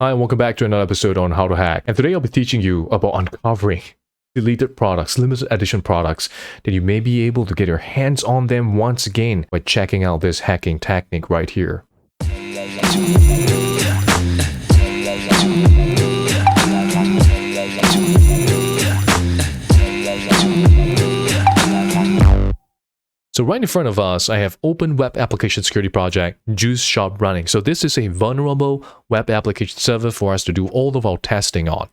Hi, and welcome back to another episode on How to Hack. And today I'll be teaching you about uncovering deleted products, limited edition products that you may be able to get your hands on them once again by checking out this hacking technique right here. So right in front of us, I have Open Web Application Security Project, Juice Shop running. So this is a vulnerable web application server for us to do all of our testing on.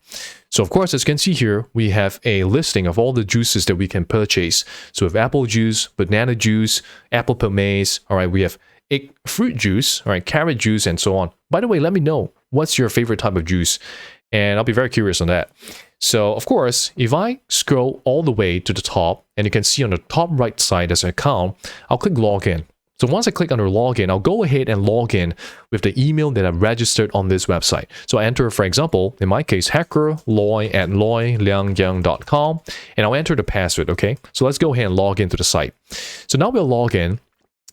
So of course, as you can see here, we have a listing of all the juices that we can purchase. So we have apple juice, banana juice, apple pomades. All right, we have fruit juice, all right, carrot juice, and so on. By the way, let me know what's your favorite type of juice, and I'll be very curious on that. So of course, if I scroll all the way to the top, and you can see on the top right side as an account, I'll click login. So once I click under login, I'll go ahead and log in with the email that I've registered on this website. So I enter, for example, in my case, hackerloy@loyliangyang.com, and I'll enter the password, okay? So let's go ahead and log into the site. So now we'll log in.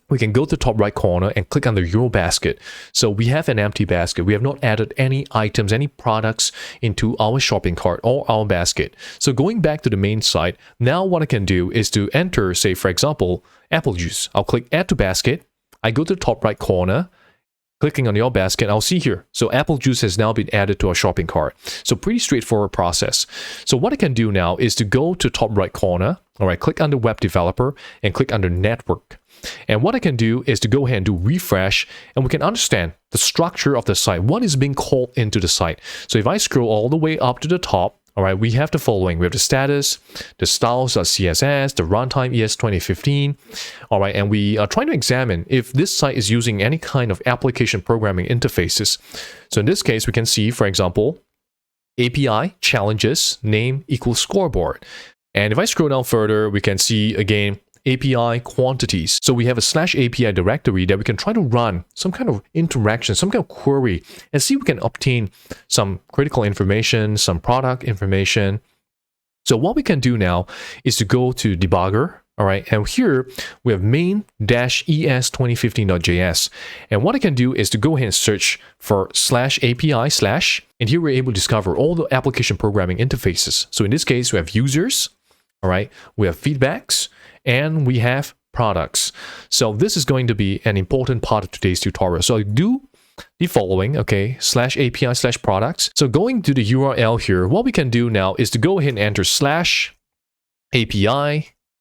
We can go to the top right corner and click on the Euro basket. So we have an empty basket. We have not added any items, any products into our shopping cart or our basket. So going back to the main site, now what I can do is to enter, say, for example, apple juice. I'll click add to basket. I go to the top right corner, clicking on your basket, I'll see here. So apple juice has now been added to our shopping cart. So pretty straightforward process. So what I can do now is to go to top right corner. All right, click under web developer and click under network. And what I can do is to go ahead and do refresh, and we can understand the structure of the site, what is being called into the site. So if I scroll all the way up to the top, all right, we have the following. We have the status, the styles.css, the runtime ES 2015. All right, and we are trying to examine if this site is using any kind of application programming interfaces. So in this case, we can see, for example, API challenges name equals scoreboard. And if I scroll down further, we can see again, API quantities. So we have a /API directory that we can try to run some kind of interaction, some kind of query, and see if we can obtain some critical information, some product information. So what we can do now is to go to debugger. All right, and here we have main-es2015.js. And what I can do is to go ahead and search for /API/, and here we're able to discover all the application programming interfaces. So in this case, we have users, all right, we have feedbacks, and we have products. So this is going to be an important part of today's tutorial. So I do the following, okay, /API/products. So going to the URL here, what we can do now is to go ahead and enter /API,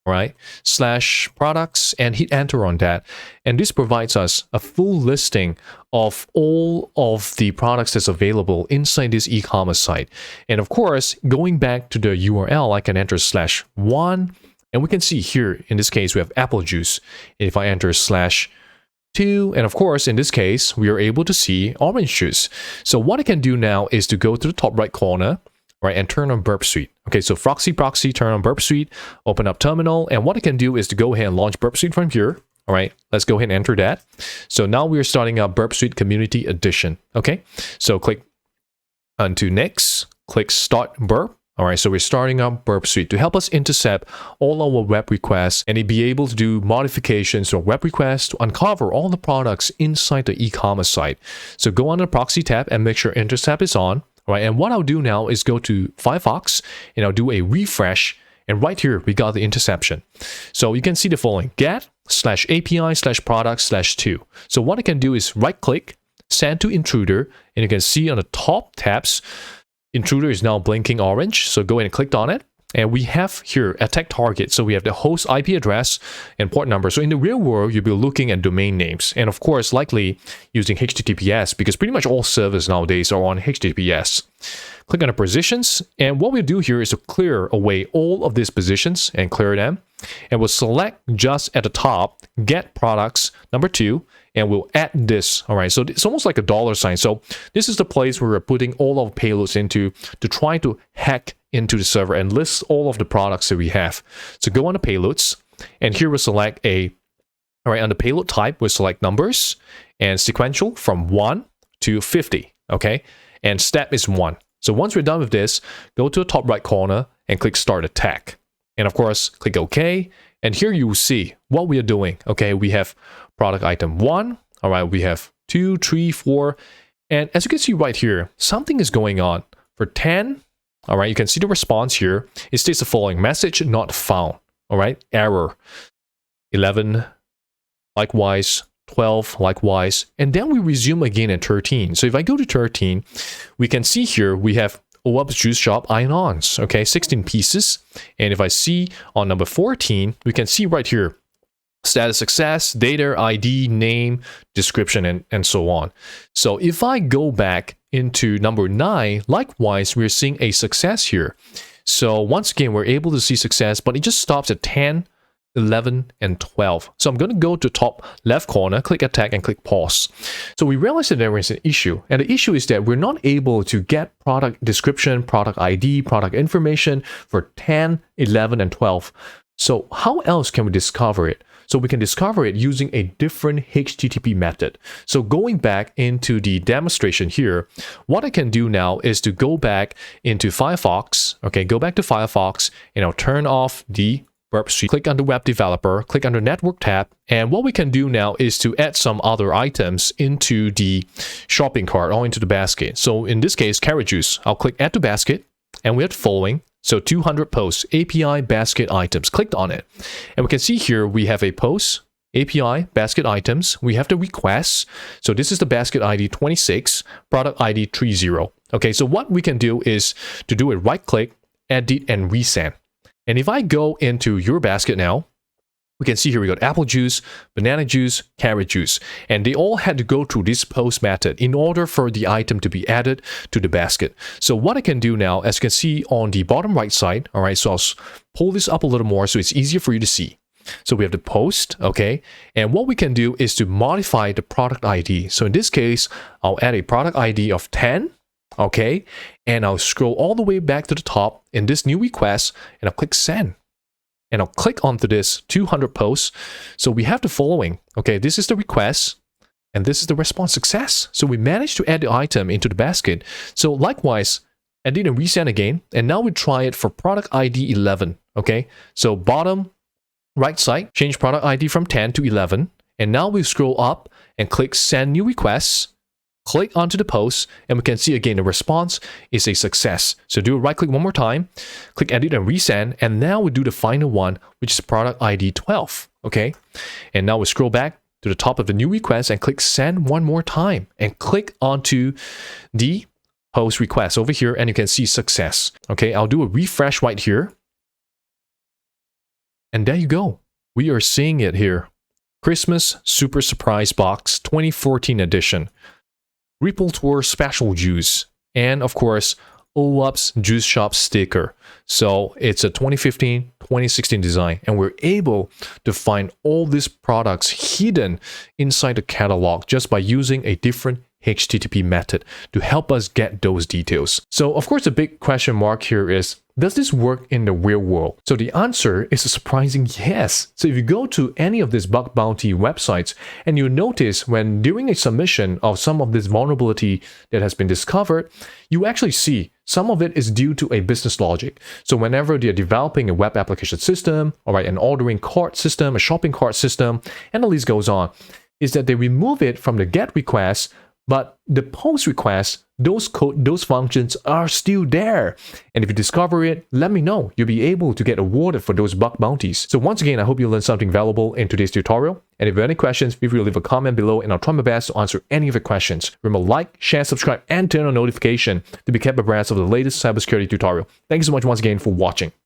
right, /products, and hit enter on that. And this provides us a full listing of all of the products that's available inside this e-commerce site. And of course, going back to the URL, I can enter /1, and we can see here, in this case, we have apple juice. If I enter /2, and of course, in this case, we are able to see orange juice. So what I can do now is to go to the top right corner, right, and turn on Burp Suite. Okay, so proxy, turn on Burp Suite, open up terminal, and what I can do is to go ahead and launch Burp Suite from here. All right, let's go ahead and enter that. So now we are starting up Burp Suite Community Edition. Okay, so click onto next, click Start Burp. All right, so we're starting up Burp Suite to help us intercept all our web requests and be able to do modifications or web requests to uncover all the products inside the e-commerce site. So go on the proxy tab and make sure intercept is on. All right, and what I'll do now is go to Firefox and I'll do a refresh. And right here, we got the interception. So you can see the following: get /API/products/2. So what I can do is right click, send to intruder, and you can see on the top tabs, intruder is now blinking orange, so go ahead and click on it. And we have here attack target. So we have the host IP address and port number. So in the real world, you'll be looking at domain names. And of course, likely using HTTPS, because pretty much all servers nowadays are on HTTPS. Click on the positions. And what we'll do here is to clear away all of these positions and clear them. And we'll select just at the top, get products, number 2, and we'll add this. All right, so it's almost like a $sign. So this is the place where we're putting all of payloads into to try to hack into the server and list all of the products that we have. So go on the payloads, and here we'll select all right, on the payload type, we'll select numbers and sequential from 1 to 50, okay? And step is 1. So once we're done with this, go to the top right corner and click Start Attack. And of course, click OK. And here you will see what we are doing. Okay, we have product item 1. All right, we have 2, 3, 4, And as you can see right here, something is going on. For 10, all right, you can see the response here. It states the following: message not found, all right, error. 11, likewise. 12, likewise. And then we resume again at 13. So if I go to 13, we can see here we have OUPS Juice Shop iron-ons, okay, 16 pieces. And if I see on number 14, we can see right here, status success, data, ID, name, description, and so on. So if I go back into number 9, likewise, we're seeing a success here. So once again, we're able to see success, but it just stops at 10, 11, and 12. So I'm going to go to top left corner, click attack, and click pause. So we realize that there is an issue. And the issue is that we're not able to get product description, product ID, product information for 10, 11, and 12. So how else can we discover it? So we can discover it using a different HTTP method. So going back into the demonstration here, what I can do now is to go back into Firefox. Okay, go back to Firefox, and I'll turn off the Burp Suite. Click on the Web Developer, click on the Network tab, and what we can do now is to add some other items into the shopping cart or into the basket. So in this case, carrot juice. I'll click Add to Basket, and we have the following. So 200 posts, API basket items. Clicked on it, and we can see here we have a post, API basket items. We have the requests. So this is the basket ID 26, product ID 30. Okay, so what we can do is to do a right click, edit, and resend. And if I go into your basket now, we can see here we got apple juice, banana juice, carrot juice. And they all had to go through this post method in order for the item to be added to the basket. So what I can do now, as you can see on the bottom right side, all right, so I'll pull this up a little more so it's easier for you to see. So we have the post, okay? And what we can do is to modify the product ID. So in this case, I'll add a product ID of 10. Okay, and I'll scroll all the way back to the top in this new request, and I'll click send. And I'll click onto this 200 posts. So we have the following. Okay, this is the request, and this is the response success. So we managed to add the item into the basket. So likewise, edit and resend again, and now we try it for product ID 11. Okay, so bottom right side, change product ID from 10 to 11, and now we scroll up and click send new requests. Click onto the post, and we can see again the response is a success. So do a right click one more time, click edit and resend, and now we do the final one, which is product ID 12. Okay, and now we scroll back to the top of the new request and click send one more time, and click onto the post request over here, and you can see success. Okay, I'll do a refresh right here, and there you go. We are seeing it here. Christmas Super Surprise Box 2014 edition. Ripple Tour Special Juice, and of course, OUPS Juice Shop sticker. So it's a 2015, 2016 design, and we're able to find all these products hidden inside the catalog just by using a different HTTP method to help us get those details. So of course, the big question mark here is, does this work in the real world? So the answer is a surprising yes. So if you go to any of these bug bounty websites, and you notice when doing a submission of some of this vulnerability that has been discovered, you actually see some of it is due to a business logic. So whenever they're developing a web application system, all right, an ordering cart system, a shopping cart system, and the list goes on, is that they remove it from the GET request, but the post request, those functions are still there. And if you discover it, let me know. You'll be able to get awarded for those bug bounties. So once again, I hope you learned something valuable in today's tutorial. And if you have any questions, feel free to leave a comment below, and I'll try my best to answer any of your questions. Remember, like, share, subscribe, and turn on notification to be kept abreast of the latest cybersecurity tutorial. Thank you so much once again for watching.